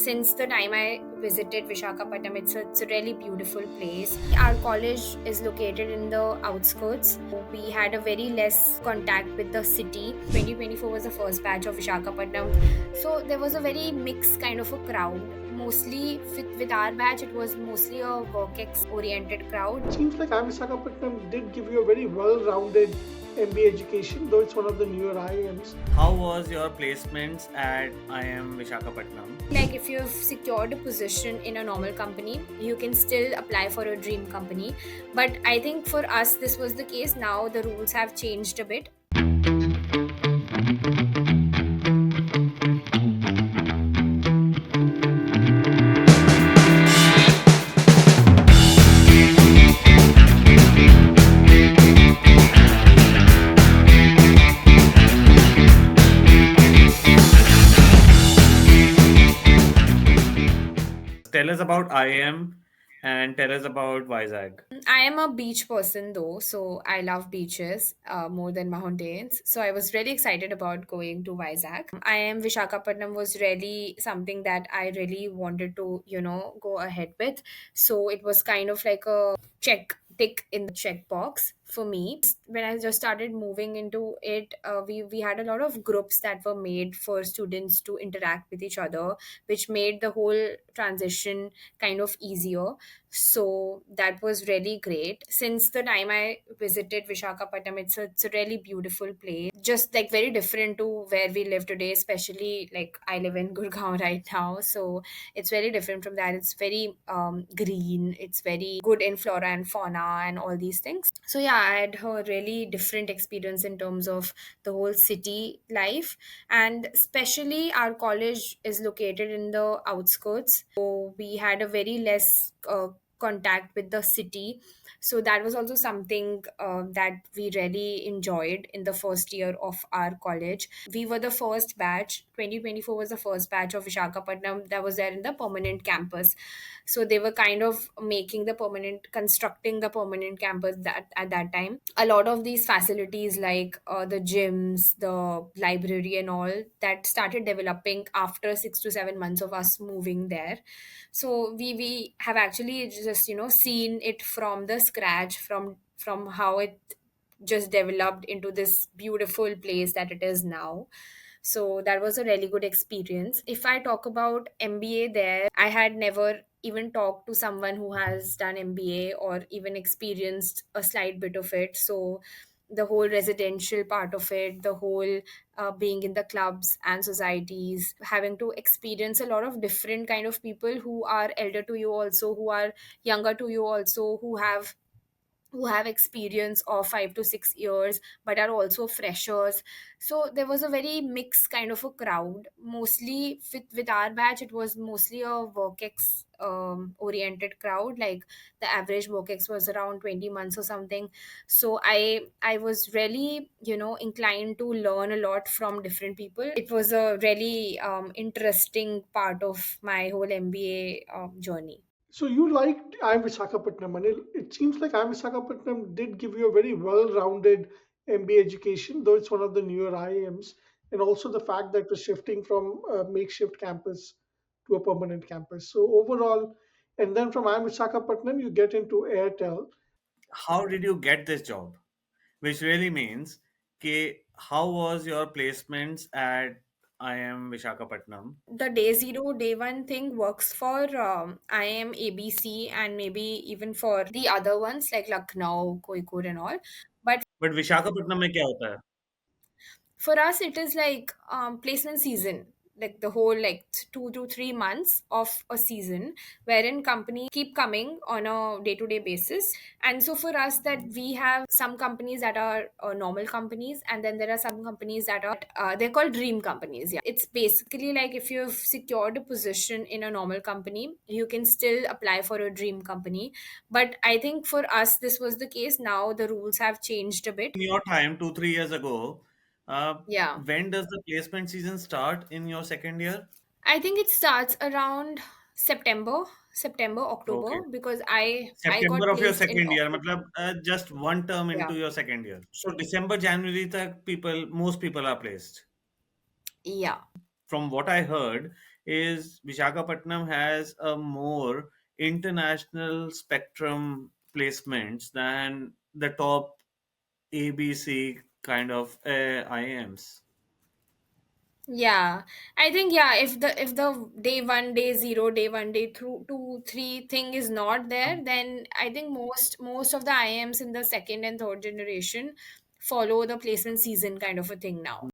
Since the time I visited Visakhapatnam, it's a really beautiful place. Our college is located in the outskirts. We had a very less contact with the city. 2024 was the first batch of Visakhapatnam. So there was a very mixed kind of a crowd. Mostly with our batch, it was mostly a work-ex oriented crowd. It seems like IIM Visakhapatnam did give you a very well-rounded MBA education, though it's one of the newer IIMs. How was your placements at IIM Visakhapatnam? Like if you've secured a position in a normal company, you can still apply for a dream company. But I think for us, this was the case. Now the rules have changed a bit. Tell us about IIM and tell us about Vizag. I am a beach person though, so I love beaches more than mountains. So I was really excited about going to Vizag. I am Visakhapatnam was really something that I really wanted to, go ahead with. So it was kind of like a tick in the checkbox for me. When I just started moving into it, we had a lot of groups that were made for students to interact with each other, which made the whole transition kind of easier. So that was really great. Since the time I visited Visakhapatnam, it's a really beautiful place. Just like very different to where we live today, especially like I live in Gurgaon right now. So it's very different from that. It's very green, it's very good in flora and fauna and all these things. So yeah, I had a really different experience in terms of the whole city life, and especially our college is located in the outskirts, so we had a very less contact with the city. So that was also something that we really enjoyed in the first year of our college. We were the first batch. 2024 was the first batch of Visakhapatnam that was there in the permanent campus. So they were kind of constructing the permanent campus that at that time. A lot of these facilities like the gyms, the library and all, that started developing after 6 to 7 months of us moving there. So we have actually just seen it from the scratch, from how it just developed into this beautiful place that it is now. So that was a really good experience. If I talk about MBA there, I had never even talked to someone who has done MBA or even experienced a slight bit of it. So the whole residential part of it, the whole being in the clubs and societies, having to experience a lot of different kind of people who are elder to you also, who are younger to you also, who have experience of 5 to 6 years but are also freshers. So there was a very mixed kind of a crowd. Mostly with our batch, it was mostly a work-ex oriented crowd. Like the average work-ex was around 20 months or something. So I was really inclined to learn a lot from different people. It was a really interesting part of my whole MBA journey. So you liked IIM Visakhapatnam, and it seems like IIM Visakhapatnam did give you a very well-rounded MBA education, though it's one of the newer IIMs, and also the fact that we're shifting from a makeshift campus to a permanent campus. So overall, and then from IIM Visakhapatnam, you get into Airtel. How did you get this job? Which really means, how was your placements at IIM Visakhapatnam? The day zero, day one thing works for IIM ABC and maybe even for the other ones like Lucknow, Koikur, and all. But But Visakhapatnam में क्या होता है? for us, it is like placement season, like the whole like 2 to 3 months of a season, wherein companies keep coming on a day-to-day basis. And so for us, that we have some companies that are normal companies, and then there are some companies that are they're called dream companies. Yeah, it's basically like if you've secured a position in a normal company, you can still apply for a dream company. But I think for us, this was the case. Now the rules have changed a bit. In your time, 2, 3 years ago, Yeah, when does the placement season start in your second year? I think it starts around September, Okay. October, because I got September of your placed in second year, October. मतलब just one term Yeah, into your second year. So December, January तक most people are placed. yeah. From what I heard, is Visakhapatnam has a more international spectrum placements than the top ABC kind of IIMs. Yeah, I think yeah, if the day one, day zero, day one, day through two, three thing is not there, then I think most of the IIMs in the second and third generation follow the placement season kind of a thing now.